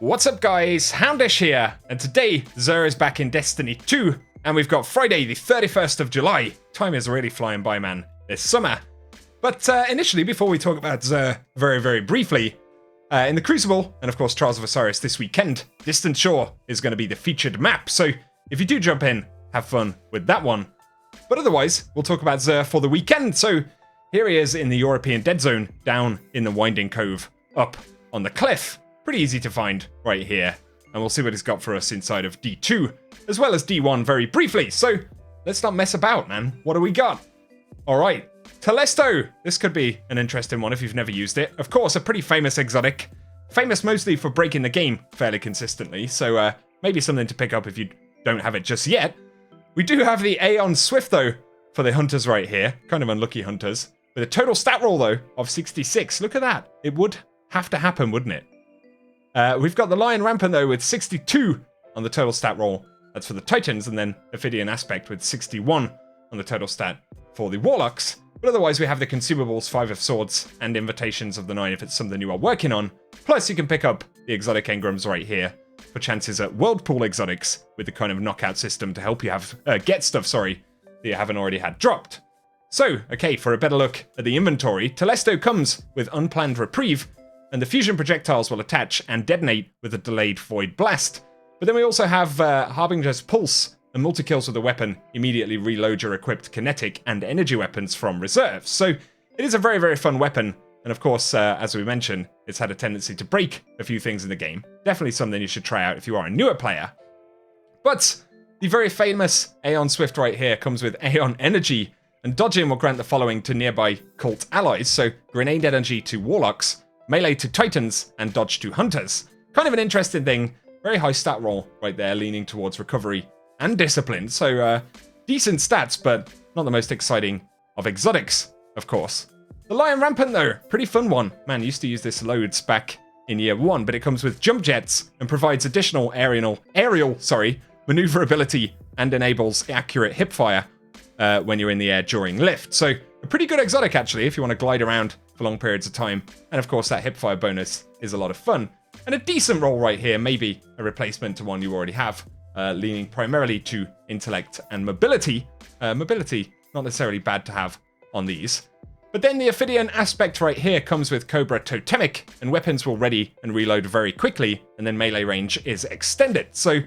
What's up guys, Houndish here, and today XUR is back in Destiny 2, and we've got Friday the 31st of July. Time is really flying by, man. It's summer. But initially, before we talk about XUR very briefly, in the Crucible, and of course Trials of Osiris this weekend, Distant Shore is going to be the featured map, so if you do jump in, have fun with that one. But otherwise, we'll talk about XUR for the weekend, so here he is in the European Dead Zone, down in the Winding Cove, up on the cliff. Pretty easy to find right here, and we'll see what he's got for us inside of D2, as well as D1 very briefly. So let's not mess about, man. What do we got? All right, Telesto. This could be an interesting one if you've never used it. Of course, a pretty famous exotic, famous mostly for breaking the game fairly consistently, so maybe something to pick up if you don't have it just yet. We do have the AEON Swift, though, for the hunters right here. Kind of unlucky hunters. With a total stat roll, though, of 66. Look at that. It would have to happen, wouldn't it? We've got the Lion Rampant, though, with 62 on the total stat roll. That's for the Titans, and then Ophidian Aspect with 61 on the total stat for the Warlocks. But otherwise, we have the Consumables, 5 of Swords, and Invitations of the 9 if it's something you are working on. Plus, you can pick up the exotic engrams right here for chances at World Pool exotics with the kind of knockout system to help you have get stuff, that you haven't already had dropped. So, okay, for a better look at the inventory, Telesto comes with Unplanned Reprieve, and the fusion projectiles will attach and detonate with a delayed Void Blast. But then we also have Harbinger's Pulse, and multi-kills with the weapon immediately reload your equipped kinetic and energy weapons from reserves. So it is a very fun weapon, and of course, as we mentioned, it's had a tendency to break a few things in the game. Definitely something you should try out if you are a newer player. But the very famous AEON Swift right here comes with AEON Energy, and dodging will grant the following to nearby cult allies, so Grenade Energy to Warlocks, Melee to Titans, and Dodge to Hunters. Kind of an interesting thing. Very high stat roll right there, leaning towards Recovery and Discipline. So decent stats, but not the most exciting of exotics, of course. The Lion Rampant, though, pretty fun one. Man, used to use this loads back in year 1, but it comes with jump jets and provides additional aerial maneuverability and enables accurate hipfire when you're in the air during lift. So a pretty good exotic, actually, if you want to glide around for long periods of time. And of course, that hipfire bonus is a lot of fun. And a decent roll right here, maybe a replacement to one you already have, leaning primarily to intellect and mobility. Mobility, not necessarily bad to have on these. But then the Ophidian Aspect right here comes with Cobra Totemic, and weapons will ready and reload very quickly, and then melee range is extended. So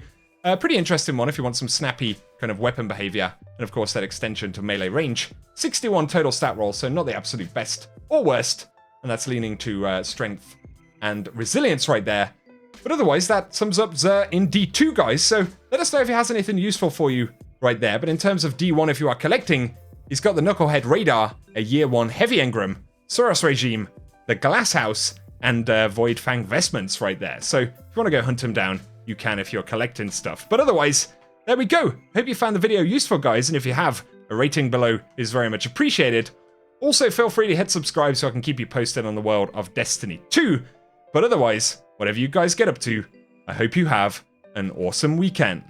a pretty interesting one if you want some snappy kind of weapon behavior, and of course that extension to melee range. 61 total stat roll, so not the absolute best or worst, and that's leaning to strength and resilience right there. But otherwise, that sums up XUR in D2, guys, so let us know if he has anything useful for you right there. But in terms of D1, if you are collecting, he's got the Knucklehead Radar, a Year 1 Heavy Engram, Soros Regime, the Glass House, and Void Fang Vestments right there. So if you want to go hunt him down, you can if you're collecting stuff. But otherwise, there we go. Hope you found the video useful, guys, and if you have, a rating below is very much appreciated. Also, feel free to hit subscribe so I can keep you posted on the world of Destiny 2. But otherwise, whatever you guys get up to, I hope you have an awesome weekend.